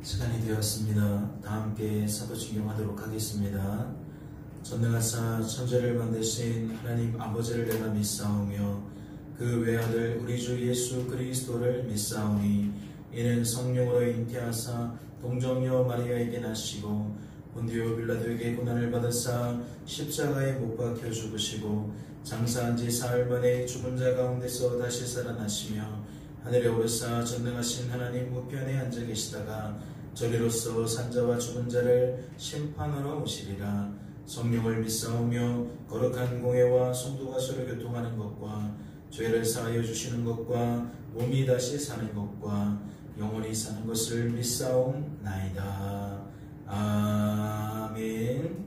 시간이 되었습니다. 다 함께 사도신경하도록 하겠습니다. 전능하사 천지를 만드신 하나님 아버지를 내가 믿사오며 그 외아들 우리 주 예수 그리스도를 믿사오니 이는 성령으로 잉태하사 동정녀 마리아에게 나시고 본디오 빌라도에게 고난을 받으사 십자가에 못 박혀 죽으시고 장사한 지 사흘 만에 죽은 자 가운데서 다시 살아나시며 하늘에 오르사 전능하신 하나님 우편에 앉아 계시다가 저리로서 산자와 죽은 자를 심판하러 오시리라. 성령을 믿사오며 거룩한 공회와 성도가 서로 교통하는 것과 죄를 사하여 주시는 것과 몸이 다시 사는 것과 영원히 사는 것을 믿사옵나이다. 아멘.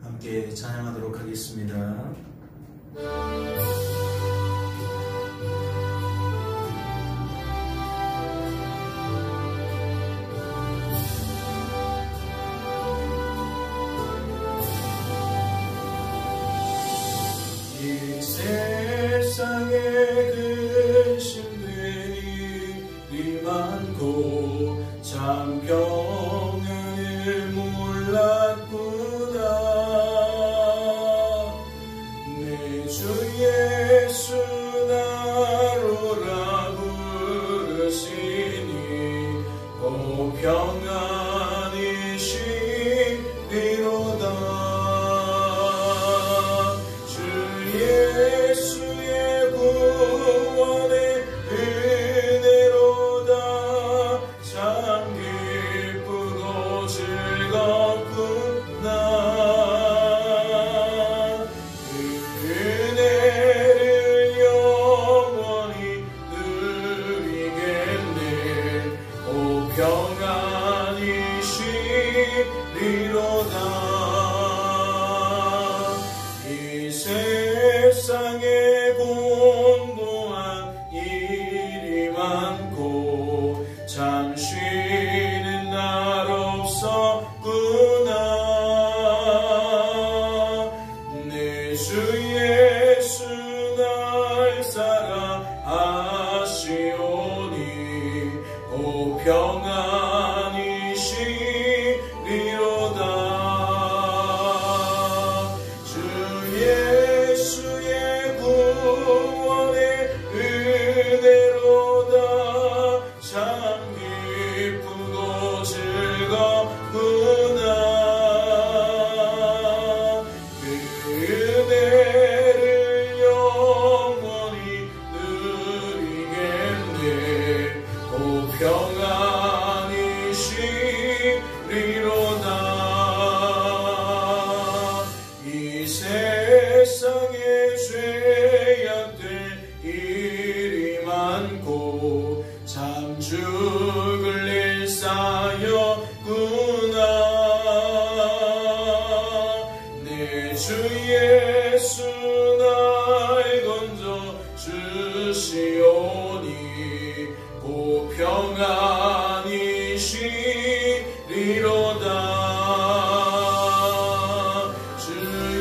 함께 찬양하도록 하겠습니다. 이 세상에 근심되니 이 많고 참 평안을 몰랐구나. 내 주 예수 나로라 부르시니 오 평안이시리로다. 예수의 구원의 은혜로다. 참 기쁘고 즐겁구나. 그 은혜를 영원히 누리겠네. 오 평안이시리로다. 이 세상에 공고한 일이 많고 참 쉬는 날 없었구나. 내 주 예수 날 사랑하시오니 오 평안이시리로다. 예수의 구원의 은혜로다. 참 기쁘고 즐겁구나. 그 은혜를 영원히 누리겠네. 오 평안이시리로다. 이 세상에 죄악될 일이 많고 참 죽을 일 쌓였구나. 내 주 예수 날 건져 주시오니 오 평안이시리로다.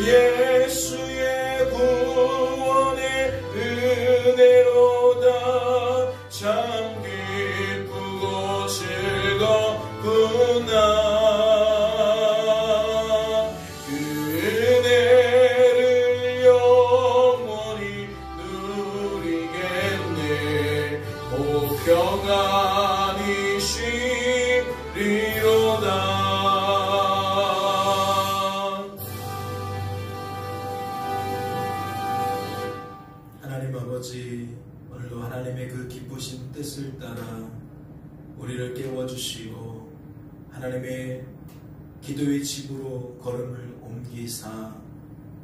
예수의 구원의 은혜로다. 참 기쁘고 즐겁구나. 그 은혜를 영원히 누리겠네. 오 평안이시리로다. 하나님 아버지, 오늘도 하나님의 그 기쁘신 뜻을 따라 우리를 깨워주시고 하나님의 기도의 집으로 걸음을 옮기사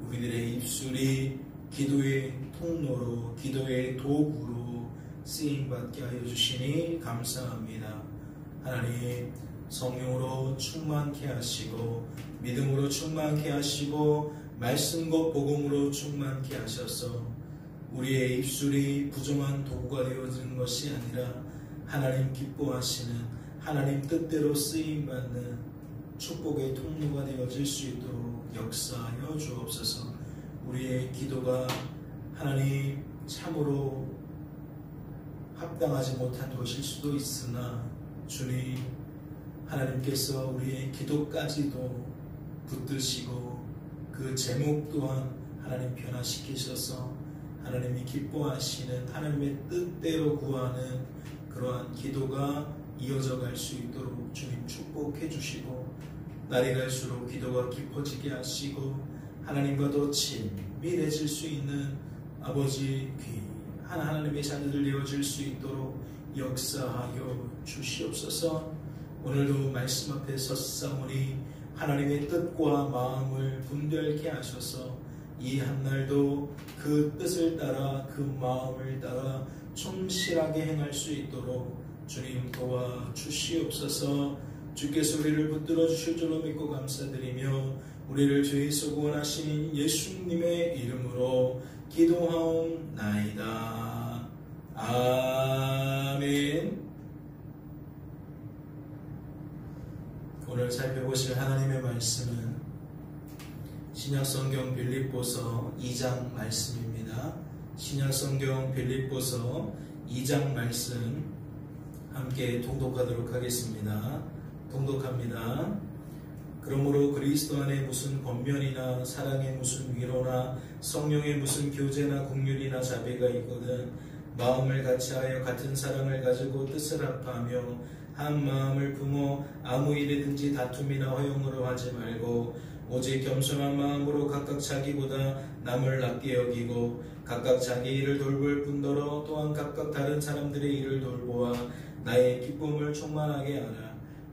우리들의 입술이 기도의 통로로 기도의 도구로 쓰임받게 하여 주시니 감사합니다. 하나님, 성령으로 충만케 하시고 믿음으로 충만케 하시고 말씀과 복음으로 충만케 하셔서 우리의 입술이 부정한 도구가 되어지는 것이 아니라 하나님 기뻐하시는 하나님 뜻대로 쓰임받는 축복의 통로가 되어질 수 있도록 역사하여 주옵소서. 우리의 기도가 하나님 참으로 합당하지 못한 것일 수도 있으나 주님, 하나님께서 우리의 기도까지도 붙드시고 그 제목 또한 하나님 변화시키셔서 하나님이 기뻐하시는 하나님의 뜻대로 구하는 그러한 기도가 이어져 갈 수 있도록 주님 축복해 주시고, 날이 갈수록 기도가 깊어지게 하시고 하나님과 더 친밀해질 수 있는 아버지 귀한 하나님의 자녀들 되어질 수 있도록 역사하여 주시옵소서. 오늘도 말씀 앞에 섰사오니 하나님의 뜻과 마음을 분별케 하셔서 이 한날도 그 뜻을 따라 그 마음을 따라 충실하게 행할 수 있도록 주님 도와주시옵소서. 주께서 우리를 붙들어 주실 줄로 믿고 감사드리며 우리를 죄에서 구원하신 예수님의 이름으로 기도하옵나이다. 아멘. 오늘 살펴보실 하나님의 말씀은 신약성경 빌립보서 2장 말씀입니다. 신약성경 빌립보서 2장 말씀 함께 통독하도록 하겠습니다. 통독합니다. 그러므로 그리스도 안에 무슨 권면이나 사랑의 무슨 위로나 성령의 무슨 교제나 긍휼이나 자비가 있거든 마음을 같이하여 같은 사랑을 가지고 뜻을 합하며 한 마음을 품어 아무 일이든지 다툼이나 허용으로 하지 말고 오직 겸손한 마음으로 각각 자기보다 남을 낮게 여기고 각각 자기 일을 돌볼 뿐더러 또한 각각 다른 사람들의 일을 돌보아 나의 기쁨을 충만하게 하라.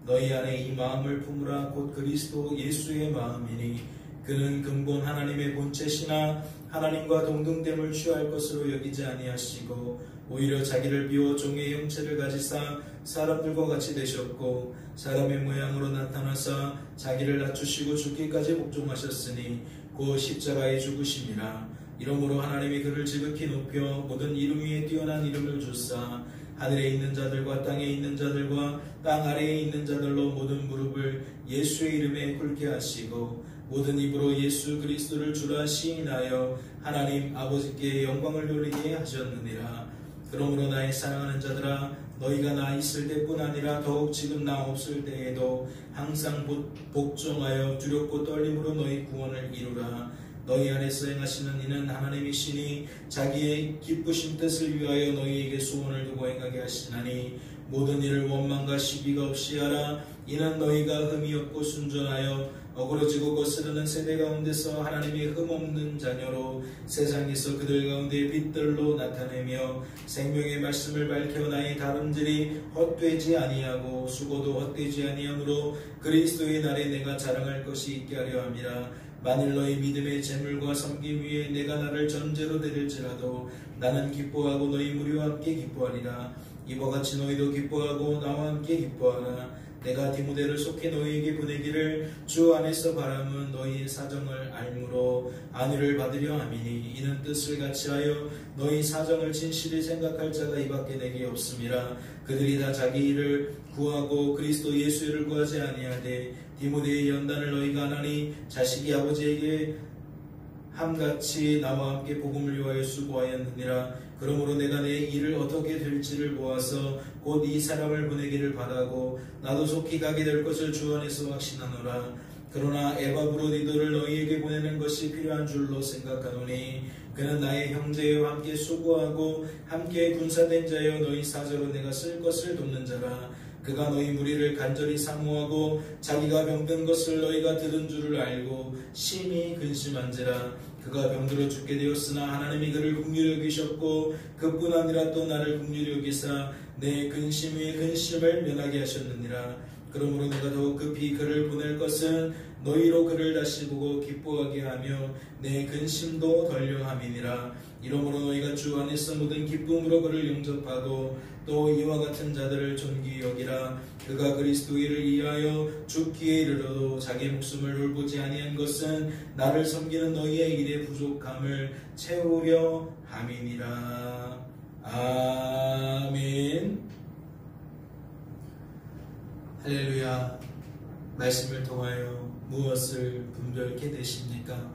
너희 안에 이 마음을 품으라. 곧 그리스도 예수의 마음이니 그는 근본 하나님의 본체시나 하나님과 동등됨을 취할 것으로 여기지 아니하시고 오히려 자기를 비워 종의 형체를 가지사 사람들과 같이 되셨고 사람의 모양으로 나타나사 자기를 낮추시고 죽기까지 복종하셨으니 곧 십자가에 죽으심이라. 이러므로 하나님이 그를 지극히 높여 모든 이름 위에 뛰어난 이름을 주사 하늘에 있는 자들과 땅에 있는 자들과 땅 아래에 있는 자들로 모든 무릎을 예수의 이름에 꿇게 하시고 모든 입으로 예수 그리스도를 주라 시인하여 하나님 아버지께 영광을 돌리게 하셨느니라. 그러므로 나의 사랑하는 자들아, 너희가 나 있을 때뿐 아니라 더욱 지금 나 없을 때에도 항상 복종하여 두렵고 떨림으로 너희 구원을 이루라. 너희 안에서 행하시는 이는 하나님이시니 자기의 기쁘신 뜻을 위하여 너희에게 소원을 두고 행하게 하시나니 모든 일을 원망과 시비가 없이 하라. 이는 너희가 흠이 없고 순전하여 어그러지고 거스르는 세대 가운데서 하나님의 흠없는 자녀로 세상에서 그들 가운데 빛들로 나타내며 생명의 말씀을 밝혀 나의 다름질이 헛되지 아니하고 수고도 헛되지 아니하므로 그리스도의 날에 내가 자랑할 것이 있게 하려 함이라. 만일 너희 믿음의 재물과 섬김 위에 내가 나를 전제로 드릴지라도 나는 기뻐하고 너희 무리와 함께 기뻐하리라. 이와 같이 너희도 기뻐하고 나와 함께 기뻐하라. 내가 디모데를 속히 너희에게 보내기를 주 안에서 바람은 너희의 사정을 알므로 안위를 받으려 함이니 이는 뜻을 같이하여 너희 사정을 진실히 생각할 자가 이밖에 내게 없음이라. 그들이 다 자기 일을 구하고 그리스도 예수 일을 구하지 아니하되 디모데의 연단을 너희가 하나니 자식이 아버지에게 함같이 나와 함께 복음을 위하여 수고하였느니라. 그러므로 내가 내 일을 어떻게 될지를 보아서 곧 이 사람을 보내기를 바라고 나도 속히 가게 될 것을 주 안에서 확신하노라. 그러나 에바브로디도를 너희에게 보내는 것이 필요한 줄로 생각하노니 그는 나의 형제와 함께 수고하고 함께 군사된 자여 너희 사저로 내가 쓸 것을 돕는 자라. 그가 너희 무리를 간절히 사모하고 자기가 병든 것을 너희가 들은 줄을 알고 심히 근심한지라. 그가 병들어 죽게 되었으나 하나님이 그를 긍휼히 여기셨고 그뿐 아니라 또 나를 긍휼히 여기사 내 근심 위에 근심을 면하게 하셨느니라. 그러므로 내가 더욱 급히 그를 보낼 것은 너희로 그를 다시 보고 기뻐하게 하며 내 근심도 덜려함이니라. 이러므로 너희가 주 안에서 모든 기쁨으로 그를 영접하고 또 이와 같은 자들을 존귀히 여기라. 그가 그리스도 일을 위하여 죽기에 이르러도 자기 목숨을 돌보지 아니한 것은 나를 섬기는 너희의 일의 부족함을 채우려 함이니라. 아멘. 할렐루야. 말씀을 통하여 무엇을 분별케 되십니까?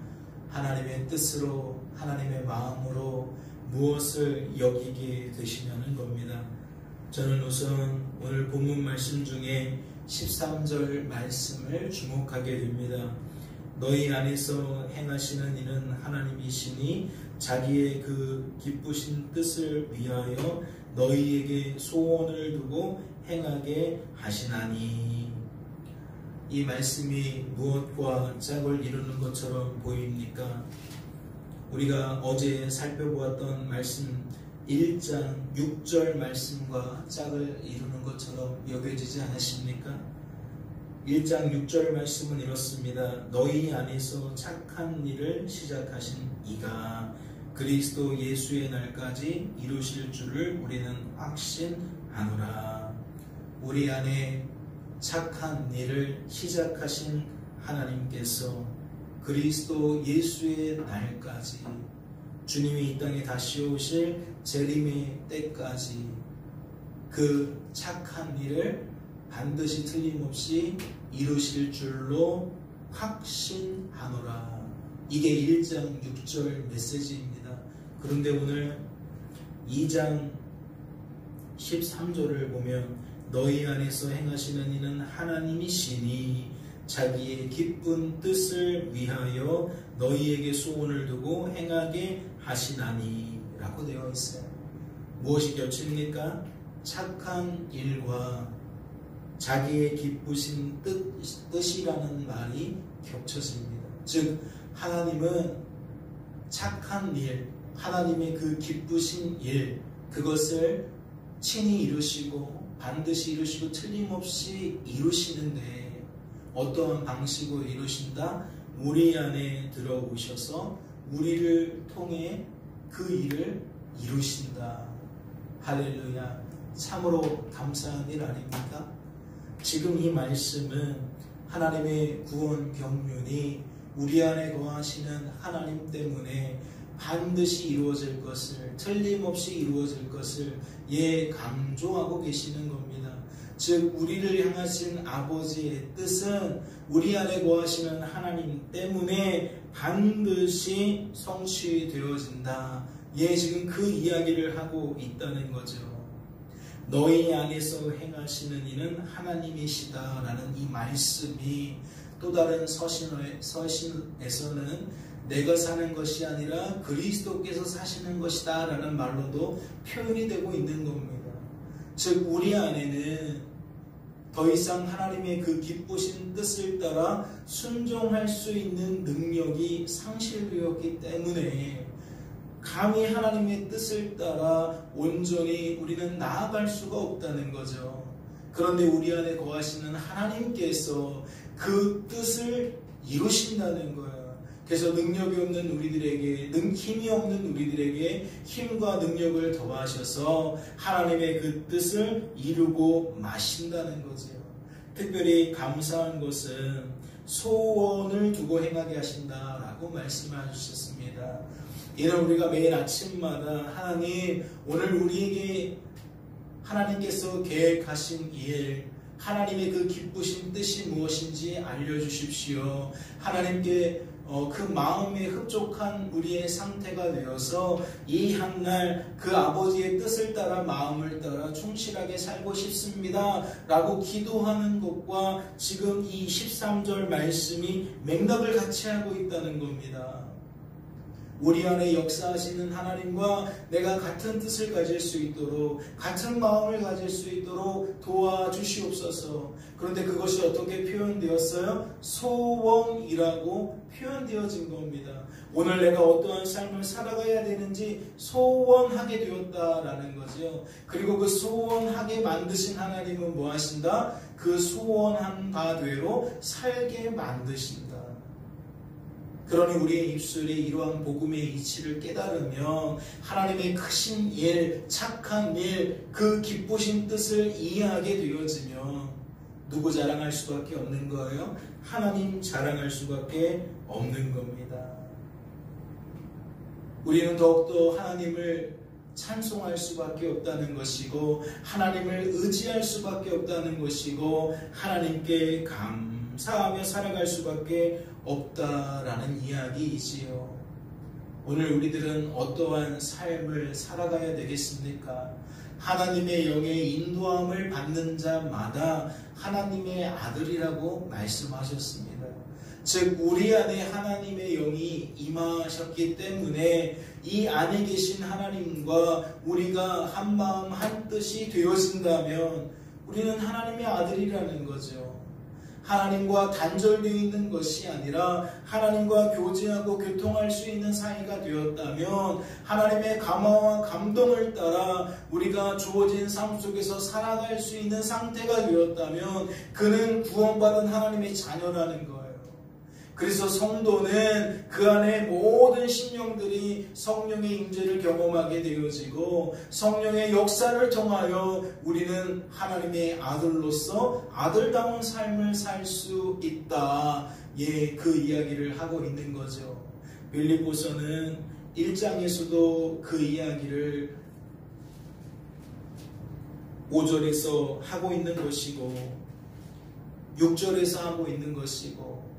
하나님의 뜻으로 하나님의 마음으로 무엇을 여기게 되시냐는 겁니다. 저는 우선 오늘 본문 말씀 중에 13절 말씀을 주목하게 됩니다. 너희 안에서 행하시는 이는 하나님이시니 자기의 그 기쁘신 뜻을 위하여 너희에게 소원을 두고 행하게 하시나니. 이 말씀이 무엇과 짝을 이루는 것처럼 보입니까? 우리가 어제 살펴보았던 말씀 1장 6절 말씀과 짝을 이루는 것처럼 여겨지지 않으십니까? 1장 6절 말씀은 이렇습니다. 너희 안에서 착한 일을 시작하신 이가 그리스도 예수의 날까지 이루실 줄을 우리는 확신하노라. 우리 안에 착한 일을 시작하신 하나님께서 그리스도 예수의 날까지, 주님이 이 땅에 다시 오실 재림의 때까지 그 착한 일을 반드시 틀림없이 이루실 줄로 확신하노라. 이게 1장 6절 메시지입니다. 그런데 오늘 2장 13절을 보면 너희 안에서 행하시는 이는 하나님이시니 자기의 기쁜 뜻을 위하여 너희에게 소원을 두고 행하게 하시나니 라고 되어 있어요. 무엇이 겹칩니까? 착한 일과 자기의 기쁘신 뜻이라는 말이 겹쳐집니다. 즉 하나님은 착한 일, 하나님의 그 기쁘신 일, 그것을 친히 이루시고 반드시 이루시고 틀림없이 이루시는데 어떠한 방식으로 이루신다? 우리 안에 들어오셔서 우리를 통해 그 일을 이루신다. 할렐루야. 참으로 감사한 일 아닙니까? 지금 이 말씀은 하나님의 구원 경륜이 우리 안에 거하시는 하나님 때문에 반드시 이루어질 것을, 틀림없이 이루어질 것을 강조하고 계시는 겁니다. 즉 우리를 향하신 아버지의 뜻은 우리 안에 거하시는 하나님 때문에 반드시 성취되어진다. 지금 그 이야기를 하고 있다는 거죠. 너희 안에서 행하시는 이는 하나님이시다라는 이 말씀이 또 다른 서신에서는 내가 사는 것이 아니라 그리스도께서 사시는 것이다 라는 말로도 표현이 되고 있는 겁니다. 즉 우리 안에는 더 이상 하나님의 그 기쁘신 뜻을 따라 순종할 수 있는 능력이 상실되었기 때문에 감히 하나님의 뜻을 따라 온전히 우리는 나아갈 수가 없다는 거죠. 그런데 우리 안에 거하시는 하나님께서 그 뜻을 이루신다는 거예요. 그래서 능력이 없는 우리들에게, 힘이 없는 우리들에게 힘과 능력을 더하셔서 하나님의 그 뜻을 이루고 마신다는 거죠. 특별히 감사한 것은 소원을 두고 행하게 하신다라고 말씀하셨습니다. 이는 우리가 매일 아침마다 하나님, 오늘 우리에게 하나님께서 계획하신 일, 하나님의 그 기쁘신 뜻이 무엇인지 알려주십시오. 하나님께 그 마음에 흡족한 우리의 상태가 되어서 이 한날 그 아버지의 뜻을 따라 마음을 따라 충실하게 살고 싶습니다 라고 기도하는 것과 지금 이 13절 말씀이 맥락을 같이 하고 있다는 겁니다. 우리 안에 역사하시는 하나님과 내가 같은 뜻을 가질 수 있도록, 같은 마음을 가질 수 있도록 도와주시옵소서. 그런데 그것이 어떻게 표현되었어요? 소원이라고 표현되어진 겁니다. 오늘 내가 어떠한 삶을 살아가야 되는지 소원하게 되었다라는 거죠. 그리고 그 소원하게 만드신 하나님은 뭐 하신다? 그 소원한 바대로 살게 만드신다. 그러니 우리의 입술에 이러한 복음의 이치를 깨달으면 하나님의 크신 일, 착한 일, 그 기쁘신 뜻을 이해하게 되어지면 누구 자랑할 수밖에 없는 거예요? 하나님 자랑할 수밖에 없는 겁니다. 우리는 더욱더 하나님을 찬송할 수밖에 없다는 것이고 하나님을 의지할 수밖에 없다는 것이고 하나님께 감사하며 살아갈 수밖에 없다라는 이야기이지요. 오늘 우리들은 어떠한 삶을 살아가야 되겠습니까? 하나님의 영의 인도함을 받는 자마다 하나님의 아들이라고 말씀하셨습니다. 즉 우리 안에 하나님의 영이 임하셨기 때문에 이 안에 계신 하나님과 우리가 한 마음 한 뜻이 되어진다면 우리는 하나님의 아들이라는 거죠. 하나님과 단절되어 있는 것이 아니라 하나님과 교제하고 교통할 수 있는 사이가 되었다면 하나님의 감화와 감동을 따라 우리가 주어진 삶 속에서 살아갈 수 있는 상태가 되었다면 그는 구원받은 하나님의 자녀라는 거예요. 그래서 성도는 그 안에 모든 심령들이 성령의 임재를 경험하게 되어지고 성령의 역사를 통하여 우리는 하나님의 아들로서 아들다운 삶을 살 수 있다. 그 이야기를 하고 있는 거죠. 빌립보서는 1장에서도 그 이야기를 5절에서 하고 있는 것이고 6절에서 하고 있는 것이고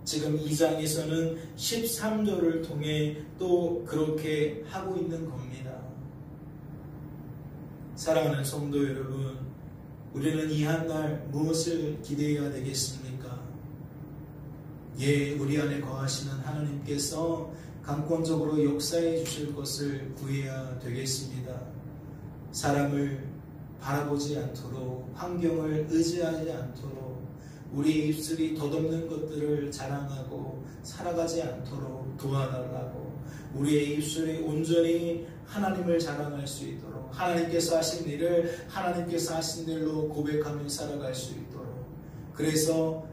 지금 2장에서는 13절을 통해 또 그렇게 하고 있는 겁니다. 사랑하는 성도 여러분, 우리는 이 한날 무엇을 기대해야 되겠습니까? 우리 안에 거하시는 하나님께서 강권적으로 역사해 주실 것을 구해야 되겠습니다. 사람을 바라보지 않도록, 환경을 의지하지 않도록, 우리의 입술이 덧없는 것들을 자랑하고 살아가지 않도록 도와달라고, 우리의 입술이 온전히 하나님을 자랑할 수 있도록, 하나님께서 하신 일을 하나님께서 하신 일로 고백하며 살아갈 수 있도록, 그래서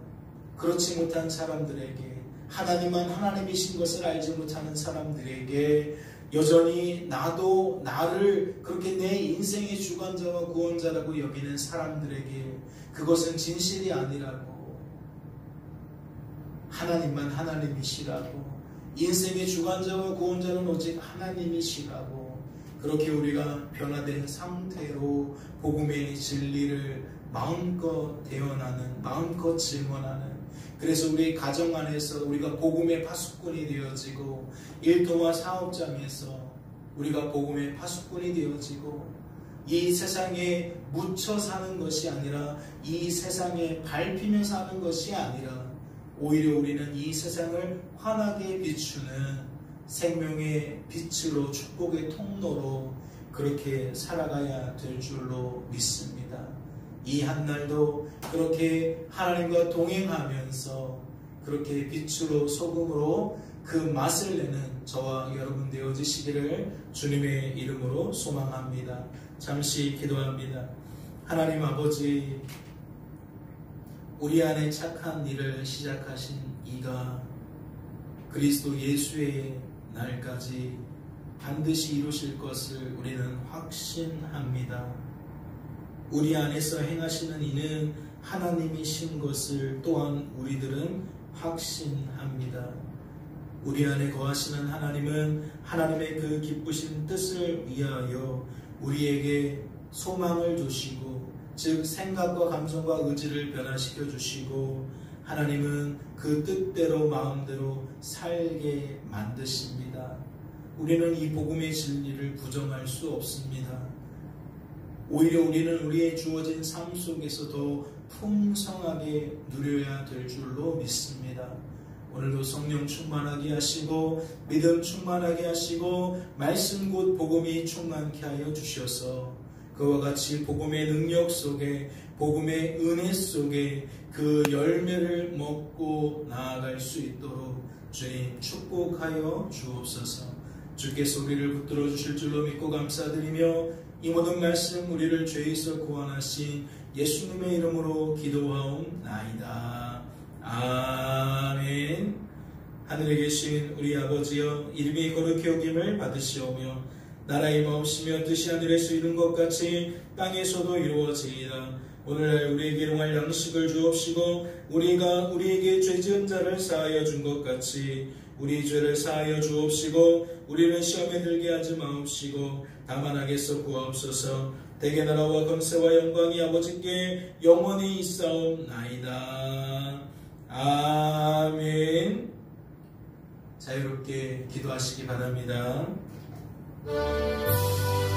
그렇지 못한 사람들에게, 하나님만 하나님이신 것을 알지 못하는 사람들에게 여전히 나도 나를 그렇게 내 인생의 주관자와 구원자라고 여기는 사람들에게 그것은 진실이 아니라고, 하나님만 하나님이시라고, 인생의 주관자와 구원자는 오직 하나님이시라고, 그렇게 우리가 변화된 상태로 복음의 진리를 마음껏 대언하는, 마음껏 증언하는, 그래서 우리 가정 안에서 우리가 복음의 파수꾼이 되어지고, 일터와 사업장에서 우리가 복음의 파수꾼이 되어지고, 이 세상에 묻혀 사는 것이 아니라, 이 세상에 밟히며 사는 것이 아니라, 오히려 우리는 이 세상을 환하게 비추는 생명의 빛으로, 축복의 통로로 그렇게 살아가야 될 줄로 믿습니다. 이 한날도 그렇게 하나님과 동행하면서 그렇게 빛으로 소금으로 그 맛을 내는 저와 여러분 되어지시기를 주님의 이름으로 소망합니다. 잠시 기도합니다. 하나님 아버지, 우리 안에 착한 일을 시작하신 이가 그리스도 예수의 날까지 반드시 이루실 것을 우리는 확신합니다. 우리 안에서 행하시는 이는 하나님이신 것을 또한 우리들은 확신합니다. 우리 안에 거하시는 하나님은 하나님의 그 기쁘신 뜻을 위하여 우리에게 소망을 주시고, 즉 생각과 감정과 의지를 변화시켜 주시고, 하나님은 그 뜻대로 마음대로 살게 만드십니다. 우리는 이 복음의 진리를 부정할 수 없습니다. 오히려 우리는 우리의 주어진 삶 속에서도 풍성하게 누려야 될 줄로 믿습니다. 오늘도 성령 충만하게 하시고 믿음 충만하게 하시고 말씀 곧 복음이 충만케 하여 주셔서 그와 같이 복음의 능력 속에, 복음의 은혜 속에 그 열매를 먹고 나아갈 수 있도록 주님 축복하여 주옵소서. 주께서 우리를 붙들어 주실 줄로 믿고 감사드리며 이 모든 말씀 우리를 죄에서 구원하신 예수님의 이름으로 기도하옵나이다. 아멘. 하늘에 계신 우리 아버지여, 이름이 거룩히 여김을 받으시오며 나라의 마옵시며 뜻이 하늘에서 이룬 것 같이 땅에서도 이루어지이다. 오늘날 우리에게 일용할 양식을 주옵시고 우리가 우리에게 죄 지은 자를 사하여 준 것 같이 우리 죄를 사하여 주옵시고 우리는 시험에 들게 하지 마옵시고 다만 악에서 구하옵소서. 대개 나라와 권세와 영광이 아버지께 영원히 있사옵나이다. 아멘. 자유롭게 기도하시기 바랍니다.